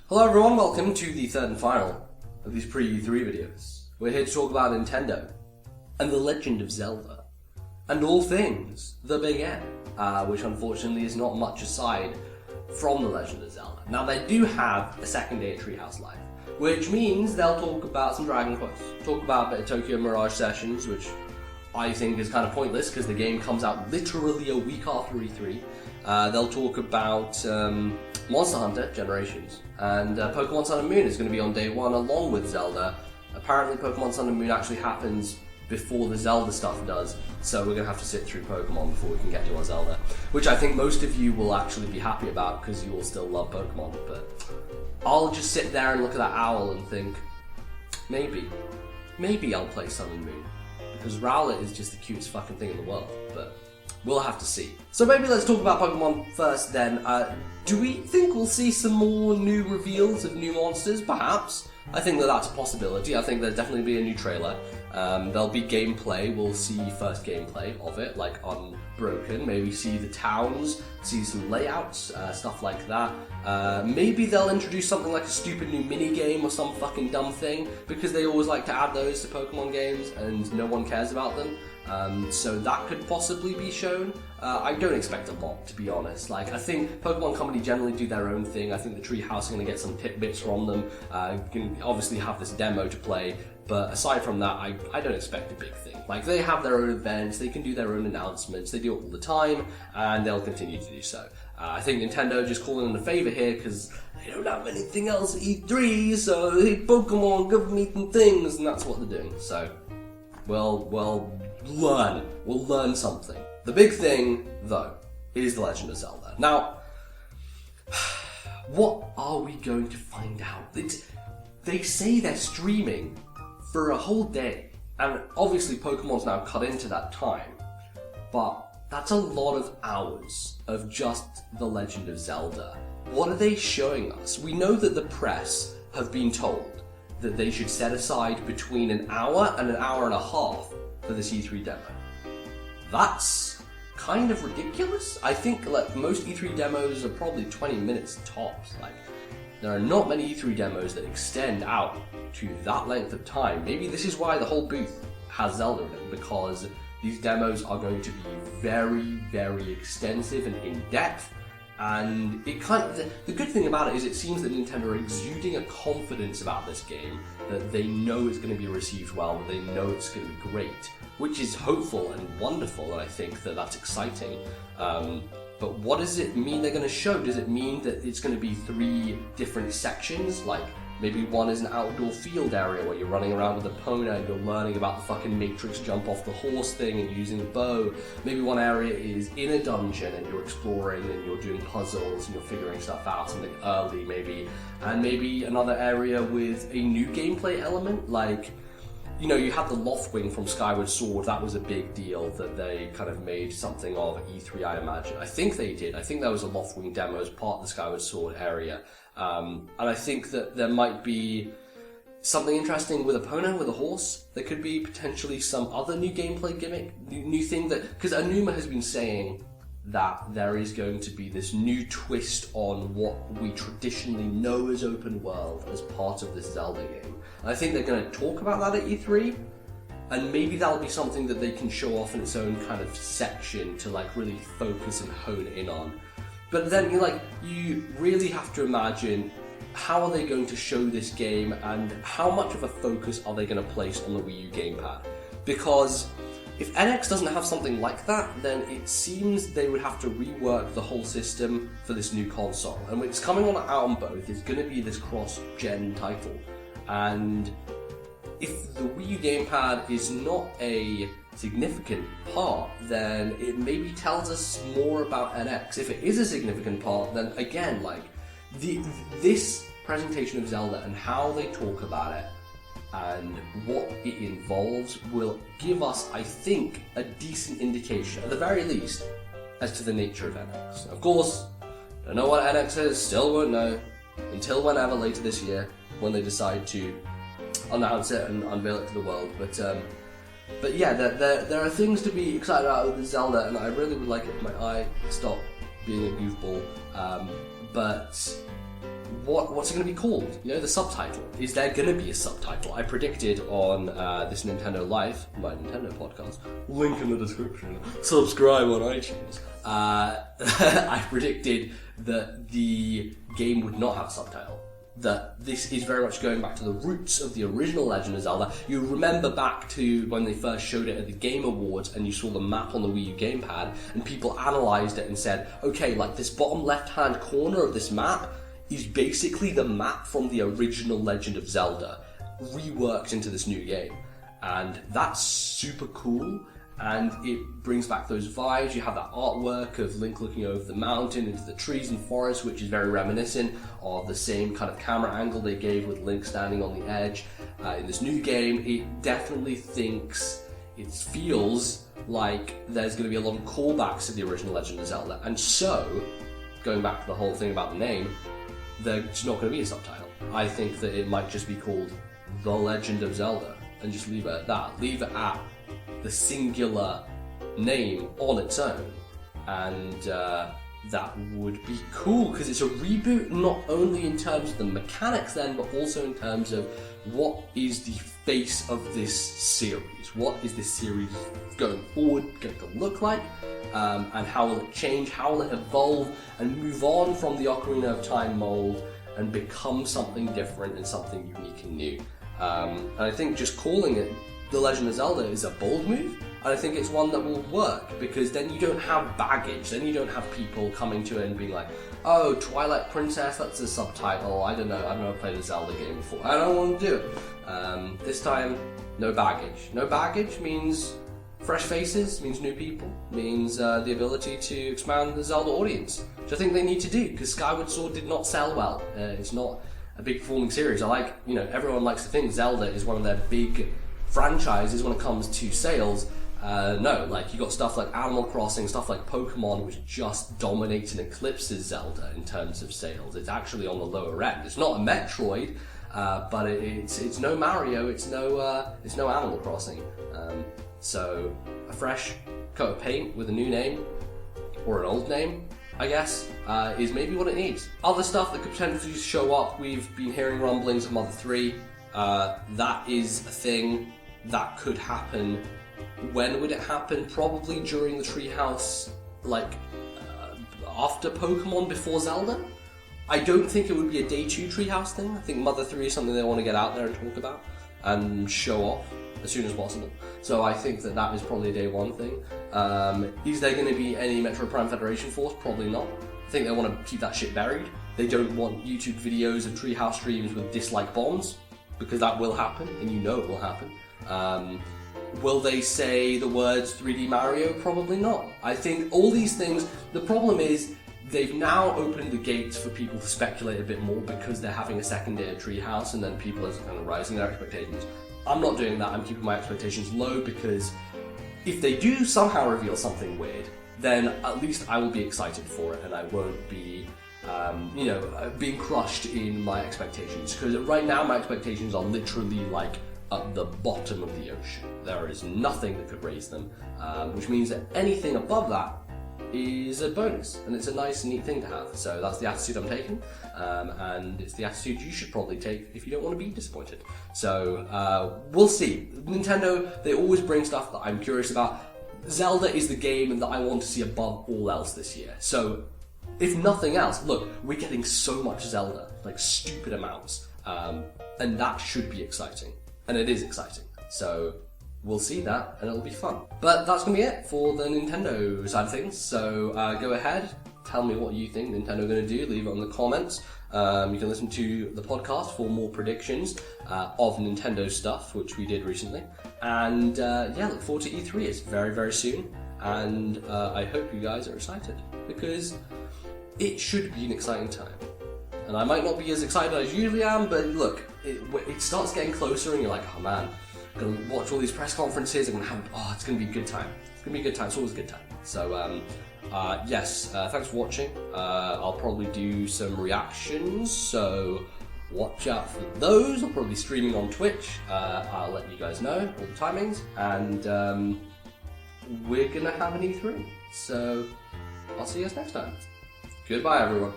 Hello everyone, welcome to the third and final of these pre-E3 videos. We're here to talk about Nintendo and the Legend of Zelda and all things the Big N, which unfortunately is not much aside from the Legend of Zelda. Now they do have a second day at Treehouse Live, which means they'll talk about some Dragon Quest, talk about a bit of Tokyo Mirage Sessions, which I think is kind of pointless because the game comes out literally a week after E3. They'll talk about Monster Hunter Generations, and Pokemon Sun and Moon is going to be on day one along with Zelda. Apparently Pokemon Sun and Moon actually happens before the Zelda stuff does, so we're going to have to sit through Pokemon before we can get to our Zelda, which I think most of you will actually be happy about because you all still love Pokemon, but I'll just sit there and look at that owl and think, maybe I'll play Sun and Moon, because Rowlet is just the cutest fucking thing in the world, but we'll have to see. So maybe let's talk about Pokemon first then. Do we think we'll see some more new reveals of new monsters? Perhaps. I think that that's a possibility. I think there'll definitely be a new trailer. There'll be gameplay. We'll see first gameplay of it, like Unbroken. Maybe see the towns, see some layouts, stuff like that. Maybe they'll introduce something like a stupid new mini-game or some fucking dumb thing, because they always like to add those to Pokemon games and no one cares about them. So that could possibly be shown. I don't expect a lot, to be honest. Like, I think Pokemon Company generally do their own thing. I think the Treehouse are going to get some tidbits from them. You can obviously have this demo to play, but aside from that, I don't expect a big thing. Like, they have their own events, they can do their own announcements, they do it all the time, and they'll continue to do so. I think Nintendo just calling in a favour here, because they don't have anything else at E3, so hey, Pokemon, give me some things, and that's what they're doing. So, we'll learn something. The big thing, though, is The Legend of Zelda. Now, what are we going to find out? They say they're streaming for a whole day, and obviously Pokemon's now cut into that time, but that's a lot of hours of just The Legend of Zelda. What are they showing us? We know that the press have been told that they should set aside between an hour and an hour and a half for this E3 demo. That's kind of ridiculous. I think like most E3 demos are probably 20 minutes tops. Like, there are not many E3 demos that extend out to that length of time. Maybe this is why the whole booth has Zelda in it, because these demos are going to be very, very extensive and in-depth. And it the good thing about it is it seems that Nintendo are exuding a confidence about this game, that they know it's going to be received well, that they know it's going to be great, which is hopeful and wonderful, and I think that that's exciting. But what does it mean they're going to show? Does it mean that it's going to be 3 different sections? Like, maybe one is an outdoor field area where you're running around with a Epona and you're learning about the fucking Matrix jump off the horse thing and using the bow. Maybe one area is in a dungeon and you're exploring and you're doing puzzles and you're figuring stuff out, something early maybe. And maybe another area with a new gameplay element, like, you know, you had the Loftwing from Skyward Sword. That was a big deal that they kind of made something of at E3, I imagine. I think they did. I think there was a Loftwing demo as part of the Skyward Sword area. And I think that there might be something interesting with Epona, with a horse. There could be potentially some other new gameplay gimmick, new thing that... Because Anuma has been saying that there is going to be this new twist on what we traditionally know as open world as part of this Zelda game. And I think they're going to talk about that at E3, and maybe that'll be something that they can show off in its own kind of section to like really focus and hone in on. But then you really have to imagine, how are they going to show this game and how much of a focus are they going to place on the Wii U gamepad? Because if NX doesn't have something like that, then it seems they would have to rework the whole system for this new console. And it's coming out on both, it's going to be this cross-gen title. And if the Wii U gamepad is not a significant part, then it maybe tells us more about NX. If it is a significant part, then again, like, this presentation of Zelda and how they talk about it and what it involves will give us, I think, a decent indication, at the very least, as to the nature of NX. Of course, don't know what NX is, still won't know, until whenever later this year, when they decide to announce it and unveil it to the world. But yeah, there are things to be excited about with Zelda, and I really would like it if my eye stopped being a goofball. But what's it going to be called? You know, the subtitle. Is there going to be a subtitle? I predicted on this Nintendo Live, my Nintendo podcast, link in the description, subscribe on iTunes. I predicted that the game would not have a subtitle. That this is very much going back to the roots of the original Legend of Zelda. You remember back to when they first showed it at the Game Awards and you saw the map on the Wii U gamepad and people analysed it and said, okay, like this bottom left-hand corner of this map is basically the map from the original Legend of Zelda, reworked into this new game. And that's super cool, and it brings back those vibes. You have that artwork of Link looking over the mountain into the trees and forest, which is very reminiscent of the same kind of camera angle they gave with Link standing on the edge. In this new game, it definitely it feels like there's going to be a lot of callbacks to the original Legend of Zelda. And so, going back to the whole thing about the name, there's not going to be a subtitle. I think that it might just be called The Legend of Zelda, and just leave it at that. Leave it at the singular name on its own, and that would be cool, because it's a reboot not only in terms of the mechanics then, but also in terms of what is the face of this series. What is this series going forward going to look like, and how will it change, how will it evolve and move on from the Ocarina of Time mold and become something different and something unique and new. And I think just calling it The Legend of Zelda is a bold move, and I think it's one that will work, because then you don't have baggage, then you don't have people coming to it and being like, oh, Twilight Princess, that's a subtitle, I don't know, I've never played a Zelda game before, I don't want to do it. This time, no baggage. No baggage means fresh faces, means new people, means the ability to expand the Zelda audience, which I think they need to do, because Skyward Sword did not sell well. It's not a big performing series. Everyone likes to think Zelda is one of their big franchises when it comes to sales. No, like you got stuff like Animal Crossing, stuff like Pokemon, which just dominates and eclipses Zelda in terms of sales. It's actually on the lower end. It's not a Metroid, but it's no Mario, it's no Animal Crossing. So a fresh coat of paint with a new name, or an old name, I guess, is maybe what it needs. Other stuff that could potentially show up, we've been hearing rumblings of Mother 3. That is a thing that could happen. When would it happen? Probably during the Treehouse, after Pokemon, before Zelda? I don't think it would be a Day 2 Treehouse thing. I think Mother 3 is something they want to get out there and talk about and show off as soon as possible. So I think that is probably a Day 1 thing. Is there going to be any Metro Prime Federation Force? Probably not. I think they want to keep that shit buried. They don't want YouTube videos of Treehouse streams with dislike bombs, because that will happen, and you know it will happen. Will they say the words 3D Mario? Probably not. I think all these things, the problem is they've now opened the gates for people to speculate a bit more, because they're having a second day of Treehouse, and then people are kind of rising their expectations. I'm not doing that. I'm keeping my expectations low, because if they do somehow reveal something weird, then at least I will be excited for it, and I won't be being crushed in my expectations. Because right now my expectations are literally like at the bottom of the ocean. There is nothing that could raise them, which means that anything above that is a bonus, and it's a nice and neat thing to have. So that's the attitude I'm taking, and it's the attitude you should probably take if you don't want to be disappointed. So we'll see. Nintendo, they always bring stuff that I'm curious about. Zelda is the game that I want to see above all else this year. So if nothing else, look, we're getting so much Zelda, like stupid amounts, and that should be exciting, and it is exciting. So we'll see that, and it'll be fun. But that's going to be it for the Nintendo side of things. So go ahead, tell me what you think Nintendo are going to do. Leave it in the comments. You can listen to the podcast for more predictions of Nintendo stuff, which we did recently. And look forward to E3. It's very, very soon. And I hope you guys are excited, because it should be an exciting time. And I might not be as excited as I usually am, but look, it starts getting closer and you're like, oh man, I'm going to watch all these press conferences, it's going to be a good time. It's going to be a good time, it's always a good time. So, thanks for watching. I'll probably do some reactions, so watch out for those. I'll probably be streaming on Twitch. I'll let you guys know all the timings, and we're going to have an E3. So, I'll see you guys next time. Goodbye, everyone.